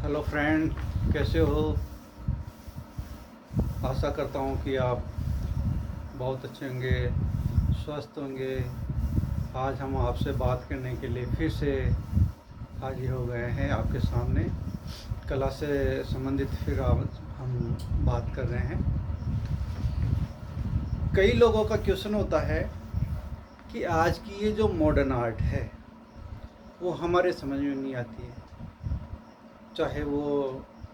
Hello friend, कैसे हो? आशा करता हूँ कि आप बहुत अच्छे होंगे, स्वस्थ होंगे। आज हम आपसे बात करने के लिए फिर से हाजिर हो गए हैं आपके सामने। कला से संबंधित फिर हम बात कर रहे हैं। कई लोगों का क्वेश्चन होता है कि आज की ये जो मॉडर्न आर्ट है वो हमारे समझ में नहीं आती है। चाहे वो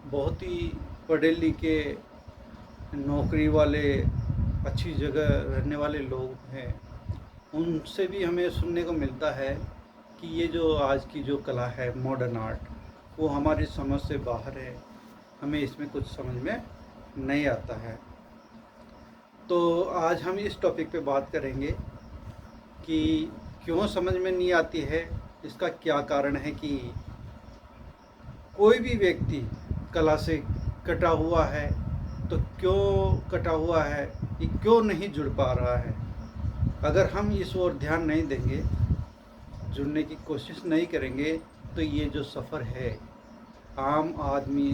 बहुत ही पढ़े लिखे नौकरी वाले अच्छी जगह रहने वाले लोग हैं, उनसे भी हमें सुनने को मिलता है कि ये जो आज की जो कला है मॉडर्न आर्ट, वो हमारी समझ से बाहर है, हमें इसमें कुछ समझ में नहीं आता है। तो आज हम इस टॉपिक पे बात करेंगे कि क्यों समझ में नहीं आती है, इसका क्या कारण है कि कोई भी व्यक्ति कला से कटा हुआ है तो क्यों कटा हुआ है, ये क्यों नहीं जुड़ पा रहा है। अगर हम इस ओर ध्यान नहीं देंगे, जुड़ने की कोशिश नहीं करेंगे, तो ये जो सफ़र है आम आदमी,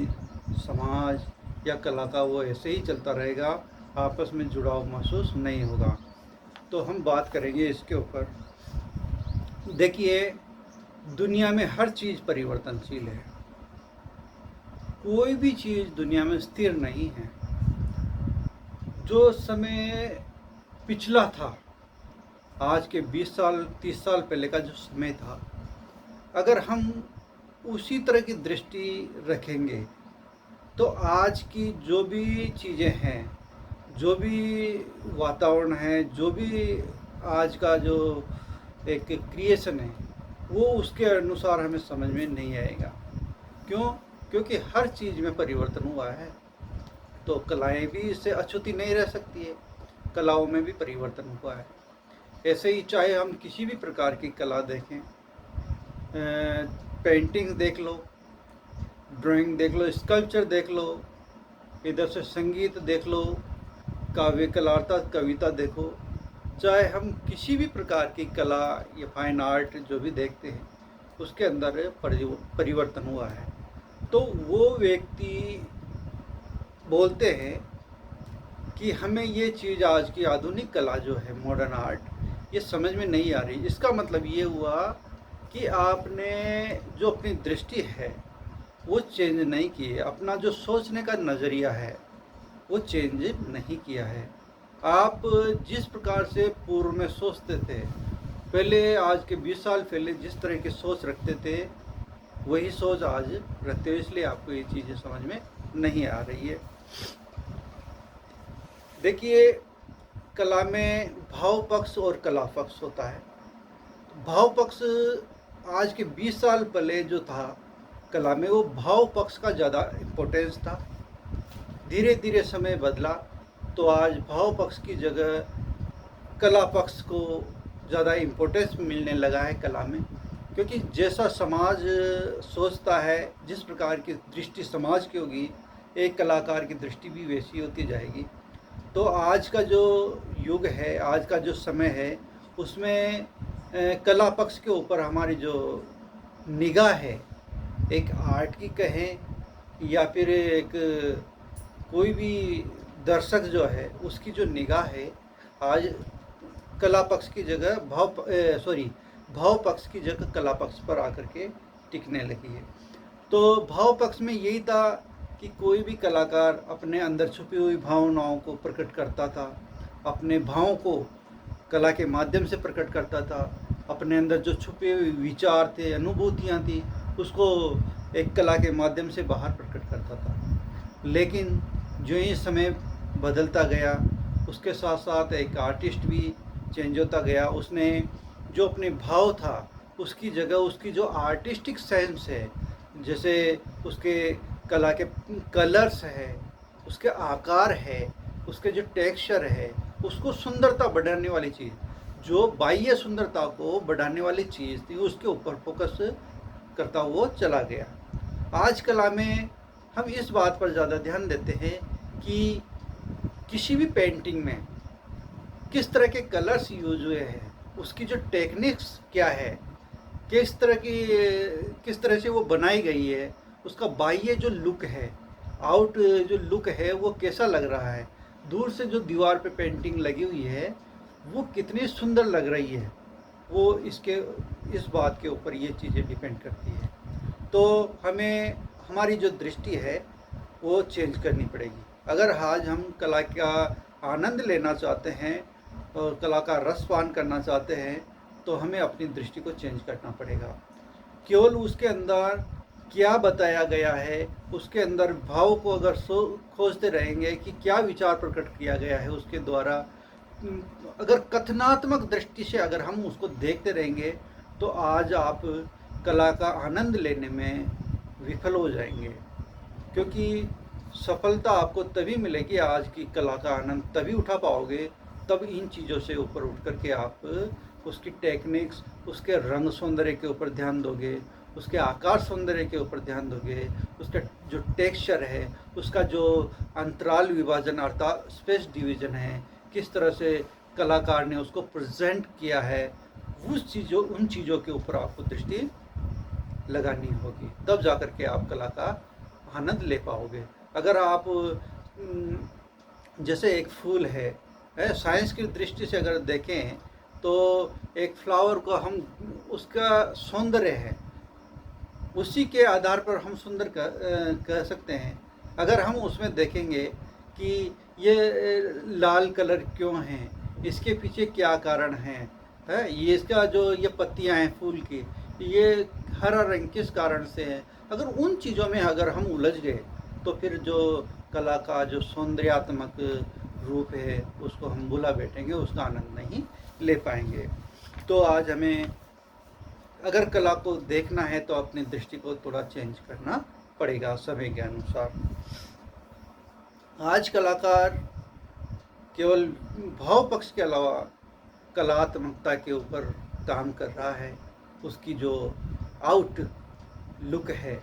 समाज या कला का, वो ऐसे ही चलता रहेगा, आपस में जुड़ाव महसूस नहीं होगा। तो हम बात करेंगे इसके ऊपर। देखिए, दुनिया में हर चीज़ परिवर्तनशील है, कोई भी चीज़ दुनिया में स्थिर नहीं है। जो समय पिछला था, आज के 20 साल 30 साल पहले का जो समय था, अगर हम उसी तरह की दृष्टि रखेंगे तो आज की जो भी चीज़ें हैं, जो भी वातावरण है, जो भी आज का जो एक क्रिएशन है, वो उसके अनुसार हमें समझ में नहीं आएगा। क्यों? क्योंकि हर चीज़ में परिवर्तन हुआ है। तो कलाएं भी इससे अछूती नहीं रह सकती है, कलाओं में भी परिवर्तन हुआ है। ऐसे ही चाहे हम किसी भी प्रकार की कला देखें, पेंटिंग देख लो, ड्राइंग देख लो, स्कल्पचर देख लो, इधर से संगीत देख लो, काव्य कलार्ता कविता देखो, चाहे हम किसी भी प्रकार की कला या फाइन आर्ट जो भी देखते हैं, उसके अंदर परिवर्तन हुआ है। तो वो व्यक्ति बोलते हैं कि हमें ये चीज़, आज की आधुनिक कला जो है मॉडर्न आर्ट, ये समझ में नहीं आ रही। इसका मतलब ये हुआ कि आपने जो अपनी दृष्टि है वो चेंज नहीं की है, अपना जो सोचने का नज़रिया है वो चेंज नहीं किया है। आप जिस प्रकार से पूर्व में सोचते थे, पहले आज के 20 साल पहले जिस तरह की सोच रखते थे, वही सोच आज रखते हो, इसलिए आपको ये चीज़ें समझ में नहीं आ रही है। देखिए, कला में भाव पक्ष और कला पक्ष होता है। भाव पक्ष आज के 20 साल पहले जो था कला में, वो भाव पक्ष का ज़्यादा इम्पोर्टेंस था। धीरे धीरे समय बदला तो आज भाव पक्ष की जगह कला पक्ष को ज़्यादा इम्पोर्टेंस मिलने लगा है कला में। क्योंकि जैसा समाज सोचता है, जिस प्रकार की दृष्टि समाज की होगी, एक कलाकार की दृष्टि भी वैसी होती जाएगी। तो आज का जो युग है, आज का जो समय है, उसमें कला पक्ष के ऊपर हमारी जो निगाह है, एक आर्ट की कहें या फिर एक कोई भी दर्शक जो है उसकी जो निगाह है, आज कला पक्ष की जगह भाव पक्ष की जगह कला पक्ष पर आकर के टिकने लगी है। तो भाव पक्ष में यही था कि कोई भी कलाकार अपने अंदर छुपी हुई भावनाओं को प्रकट करता था, अपने भावों को कला के माध्यम से प्रकट करता था, अपने अंदर जो छुपे हुए विचार थे, अनुभूतियाँ थी, उसको एक कला के माध्यम से बाहर प्रकट करता था। लेकिन जो ही समय बदलता गया, उसके साथ साथ एक आर्टिस्ट भी चेंज होता गया। उसने जो अपने भाव था, उसकी जगह उसकी जो आर्टिस्टिक सेंस है, जैसे उसके कला के कलर्स है, उसके आकार है, उसके जो टेक्सचर है, उसको सुंदरता बढ़ाने वाली चीज़, जो बाह्य सुंदरता को बढ़ाने वाली चीज़ थी, उसके ऊपर फोकस करता हुआ चला गया। आज कला में हम इस बात पर ज़्यादा ध्यान देते हैं कि किसी भी पेंटिंग में किस तरह के कलर्स यूज हुए हैं, उसकी जो टेक्निक्स क्या है, किस तरह से वो बनाई गई है, उसका बाह्य जो लुक है, आउट जो लुक है वो कैसा लग रहा है, दूर से जो दीवार पे पेंटिंग लगी हुई है वो कितनी सुंदर लग रही है, वो इस बात के ऊपर ये चीज़ें डिपेंड करती है। तो हमें हमारी जो दृष्टि है वो चेंज करनी पड़ेगी। अगर आज हम कला का आनंद लेना चाहते हैं और कला का रसपान करना चाहते हैं तो हमें अपनी दृष्टि को चेंज करना पड़ेगा। केवल उसके अंदर क्या बताया गया है, उसके अंदर भाव को अगर खोजते रहेंगे कि क्या विचार प्रकट किया गया है उसके द्वारा, अगर कथनात्मक दृष्टि से अगर हम उसको देखते रहेंगे तो आज आप कला का आनंद लेने में विफल हो जाएंगे। क्योंकि सफलता आपको तभी मिलेगी, आज की कला का आनंद तभी उठा पाओगे तब इन चीज़ों से ऊपर उठ करके आप उसकी टेक्निक्स, उसके रंग सौंदर्य के ऊपर ध्यान दोगे, उसके आकार सौंदर्य के ऊपर ध्यान दोगे, उसका जो टेक्सचर है, उसका जो अंतराल विभाजन अर्थात स्पेस डिवीजन है, किस तरह से कलाकार ने उसको प्रेजेंट किया है, उन चीज़ों के ऊपर आपको दृष्टि लगानी होगी, तब जा कर के आप कला का आनंद ले पाओगे। अगर आप जैसे एक फूल है, साइंस की दृष्टि से अगर देखें तो एक फ्लावर को हम उसका सौंदर्य है, उसी के आधार पर हम सुंदर कह सकते हैं। अगर हम उसमें देखेंगे कि ये लाल कलर क्यों है, इसके पीछे क्या कारण है, ये इसका जो ये पत्तियां हैं फूल की, ये हरा रंग किस कारण से है, अगर उन चीज़ों में अगर हम उलझ गए तो फिर जो कला का जो सौंदर्यात्मक रूप है उसको हम भुला बैठेंगे, उसका आनंद नहीं ले पाएंगे। तो आज हमें अगर कला को देखना है तो अपनी दृष्टि को थोड़ा चेंज करना पड़ेगा समय के अनुसार। आज कलाकार केवल भाव पक्ष के अलावा कलात्मकता के ऊपर काम कर रहा है, उसकी जो आउट लुक है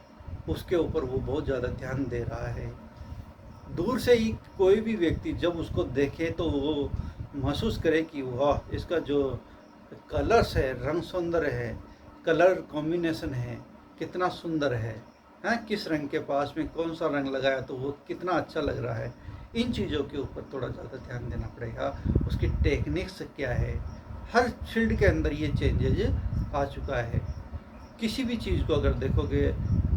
उसके ऊपर वो बहुत ज़्यादा ध्यान दे रहा है। दूर से ही कोई भी व्यक्ति जब उसको देखे तो वो महसूस करे कि वाह, इसका जो कलर्स है, रंग सौंदर्य है, कलर कॉम्बिनेशन है, कितना सुंदर है, किस रंग के पास में कौन सा रंग लगाया तो वो कितना अच्छा लग रहा है। इन चीज़ों के ऊपर थोड़ा ज़्यादा ध्यान देना पड़ेगा। उसकी टेक्निक्स क्या है, हर फील्ड के अंदर ये चेंजेज आ चुका है। किसी भी चीज़ को अगर देखोगे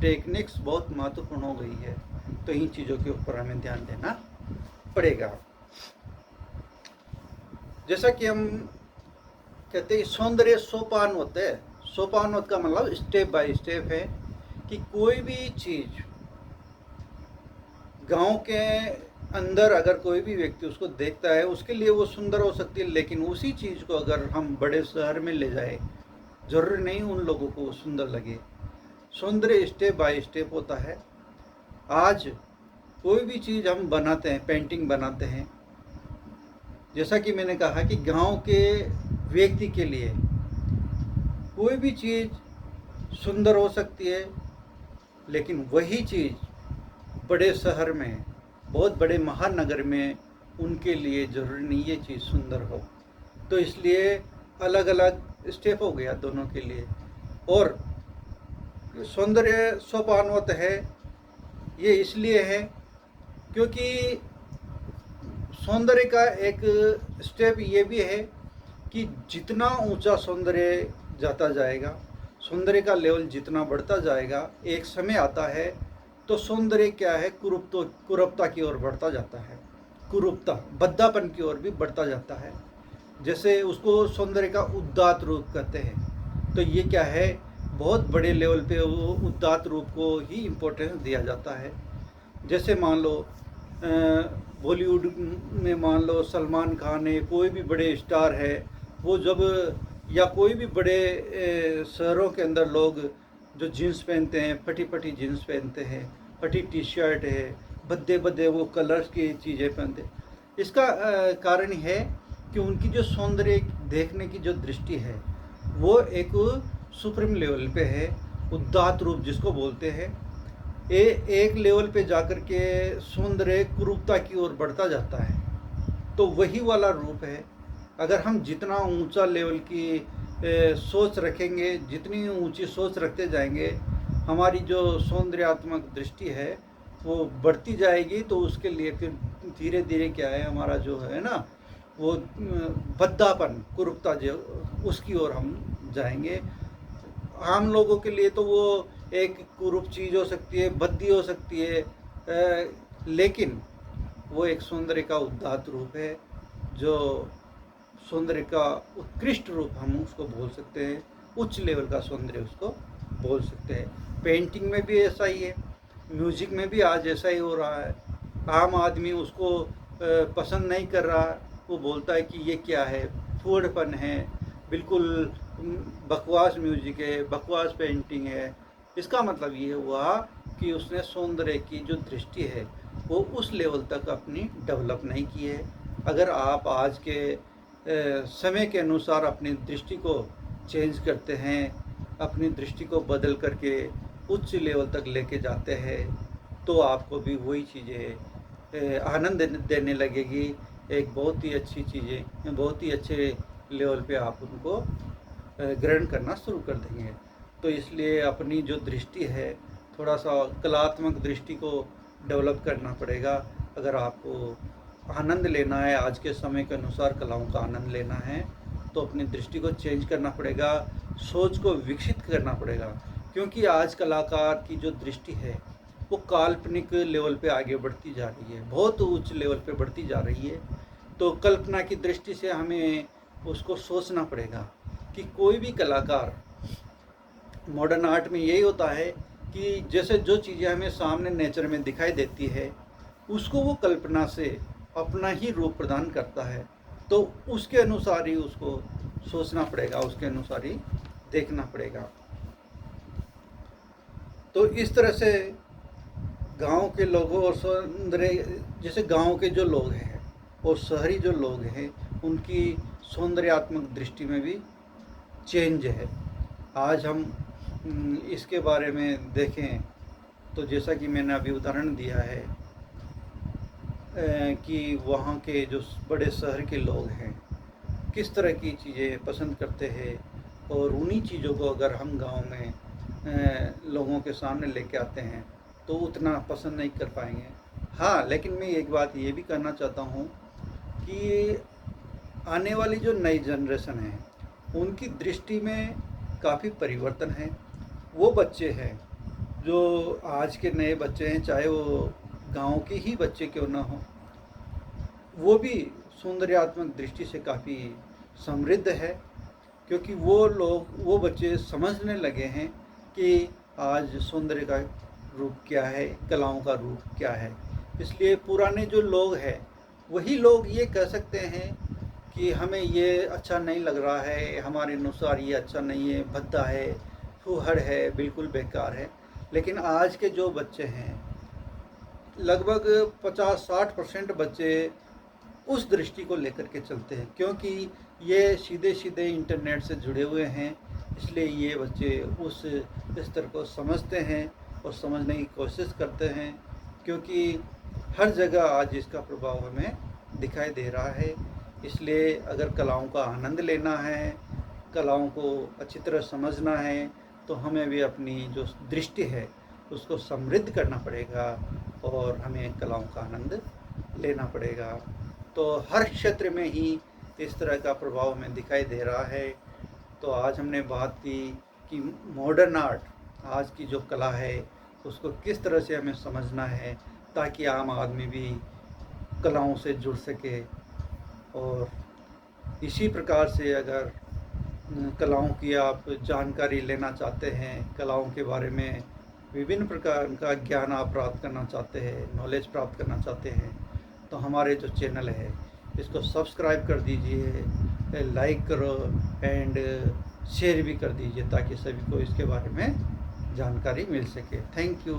टेक्निक्स बहुत महत्वपूर्ण हो गई है, तो इन चीज़ों के ऊपर हमें ध्यान देना पड़ेगा। जैसा कि हम कहते हैं सौंदर्य सोपान होते हैं, सोपान का मतलब स्टेप बाय स्टेप है कि कोई भी चीज़ गांव के अंदर अगर कोई भी व्यक्ति उसको देखता है उसके लिए वो सुंदर हो सकती है, लेकिन उसी चीज़ को अगर हम बड़े शहर में ले जाए जरूरी नहीं उन लोगों को वो सुंदर लगे। सौंदर्य स्टेप बाय स्टेप होता है। आज कोई भी चीज़ हम बनाते हैं, पेंटिंग बनाते हैं, जैसा कि मैंने कहा कि गांव के व्यक्ति के लिए कोई भी चीज़ सुंदर हो सकती है, लेकिन वही चीज़ बड़े शहर में, बहुत बड़े महानगर में उनके लिए ज़रूरी नहीं ये चीज़ सुंदर हो। तो इसलिए अलग अलग स्टेप हो गया दोनों के लिए। और सौंदर्य सोपानवत है, ये इसलिए है क्योंकि सौंदर्य का एक स्टेप ये भी है कि जितना ऊंचा सौंदर्य जाता जाएगा, सौंदर्य का लेवल जितना बढ़ता जाएगा, एक समय आता है तो सौंदर्य क्या है, कुरूपता की ओर बढ़ता जाता है, कुरूपता बद्धापन की ओर भी बढ़ता जाता है। जैसे उसको सौंदर्य का उदात्त रूप कहते हैं। तो ये क्या है, बहुत बड़े लेवल पे वो उदात्त रूप को ही इम्पोर्टेंस दिया जाता है। जैसे मान लो बॉलीवुड में मान लो सलमान खान है, कोई भी बड़े स्टार है, वो जब या कोई भी बड़े शहरों के अंदर लोग जो जीन्स पहनते हैं, फटी फटी जीन्स पहनते हैं, फटी टी शर्ट है, भद्दे भद्दे वो कलर्स की चीज़ें पहनते, इसका कारण है कि उनकी जो सौंदर्य देखने की जो दृष्टि है वो एक सुप्रीम लेवल पे है, उदात्त रूप जिसको बोलते हैं। एक लेवल पे जाकर के सौंदर्य कुरूपता की ओर बढ़ता जाता है, तो वही वाला रूप है। अगर हम जितना ऊंचा लेवल की सोच रखेंगे, जितनी ऊंची सोच रखते जाएंगे, हमारी जो सौंदर्यात्मक दृष्टि है वो बढ़ती जाएगी, तो उसके लिए फिर धीरे धीरे क्या है, हमारा जो है ना वो भद्दापन, कुरूपता जो, उसकी ओर हम जाएंगे। आम लोगों के लिए तो वो एक कुरूप चीज़ हो सकती है, भद्दी हो सकती है, लेकिन वो एक सौंदर्य का उदात्त रूप है, जो सौंदर्य का उत्कृष्ट रूप हम उसको बोल सकते हैं, उच्च लेवल का सौंदर्य उसको बोल सकते हैं। पेंटिंग में भी ऐसा ही है, म्यूजिक में भी आज ऐसा ही हो रहा है। आम आदमी उसको पसंद नहीं कर रहा, वो बोलता है कि ये क्या है, फूहड़पन है, बिल्कुल बकवास म्यूजिक है, बकवास पेंटिंग है। इसका मतलब ये हुआ कि उसने सौंदर्य की जो दृष्टि है वो उस लेवल तक अपनी डेवलप नहीं की है। अगर आप आज के समय के अनुसार अपनी दृष्टि को चेंज करते हैं, अपनी दृष्टि को बदल करके उच्च लेवल तक लेके जाते हैं, तो आपको भी वही चीज़ें आनंद देने लगेगी। एक बहुत ही अच्छी चीज़ें, बहुत ही अच्छे लेवल पे आप उनको ग्रहण करना शुरू कर देंगे। तो इसलिए अपनी जो दृष्टि है, थोड़ा सा कलात्मक दृष्टि को डेवलप करना पड़ेगा। अगर आपको आनंद लेना है, आज के समय के अनुसार कलाओं का आनंद लेना है, तो अपनी दृष्टि को चेंज करना पड़ेगा, सोच को विकसित करना पड़ेगा। क्योंकि आज कलाकार की जो दृष्टि है वो काल्पनिक लेवल पे आगे बढ़ती जा रही है, बहुत उच्च लेवल पे बढ़ती जा रही है। तो कल्पना की दृष्टि से हमें उसको सोचना पड़ेगा कि कोई भी कलाकार, मॉडर्न आर्ट में यही होता है कि जैसे जो चीज़ें हमें सामने नेचर में दिखाई देती है, उसको वो कल्पना से अपना ही रूप प्रदान करता है। तो उसके अनुसार ही उसको सोचना पड़ेगा, उसके अनुसार ही देखना पड़ेगा। तो इस तरह से गांव के लोगों और सौंदर्य, जैसे गांव के जो लोग हैं और शहरी जो लोग हैं, उनकी सौंदर्यात्मक दृष्टि में भी चेंज है। आज हम इसके बारे में देखें तो जैसा कि मैंने अभी उदाहरण दिया है कि वहाँ के जो बड़े शहर के लोग हैं किस तरह की चीज़ें पसंद करते हैं, और उन्हीं चीज़ों को अगर हम गांव में लोगों के सामने लेके आते हैं तो उतना पसंद नहीं कर पाएंगे। हाँ, लेकिन मैं एक बात ये भी कहना चाहता हूँ कि आने वाली जो नई जनरेशन है उनकी दृष्टि में काफ़ी परिवर्तन है। वो बच्चे हैं जो आज के नए बच्चे हैं, चाहे वो गांव के ही बच्चे क्यों ना हो, वो भी सौंदर्यात्मक दृष्टि से काफ़ी समृद्ध है। क्योंकि वो बच्चे समझने लगे हैं कि आज सौंदर्य का रूप क्या है, कलाओं का रूप क्या है। इसलिए पुराने जो लोग हैं वही लोग ये कह सकते हैं कि हमें ये अच्छा नहीं लग रहा है, हमारे अनुसार ये अच्छा नहीं है, भद्दा है, फूहड़ है, बिल्कुल बेकार है। लेकिन आज के जो बच्चे हैं, लगभग 50-60% बच्चे उस दृष्टि को लेकर के चलते हैं, क्योंकि ये सीधे सीधे इंटरनेट से जुड़े हुए हैं। इसलिए ये बच्चे उस स्तर को समझते हैं और समझने की कोशिश करते हैं, क्योंकि हर जगह आज इसका प्रभाव हमें दिखाई दे रहा है। इसलिए अगर कलाओं का आनंद लेना है, कलाओं को अच्छी तरह समझना है, तो हमें भी अपनी जो दृष्टि है उसको समृद्ध करना पड़ेगा और हमें कलाओं का आनंद लेना पड़ेगा। तो हर क्षेत्र में ही इस तरह का प्रभाव हमें दिखाई दे रहा है। तो आज हमने बात की कि मॉडर्न आर्ट, आज की जो कला है उसको किस तरह से हमें समझना है ताकि आम आदमी भी कलाओं से जुड़ सके। और इसी प्रकार से अगर कलाओं की आप जानकारी लेना चाहते हैं, कलाओं के बारे में विभिन्न प्रकार का ज्ञान आप प्राप्त करना चाहते हैं, नॉलेज प्राप्त करना चाहते हैं, तो हमारे जो चैनल है इसको सब्सक्राइब कर दीजिए, लाइक करो एंड शेयर भी कर दीजिए ताकि सभी को इसके बारे में जानकारी मिल सके। Thank you.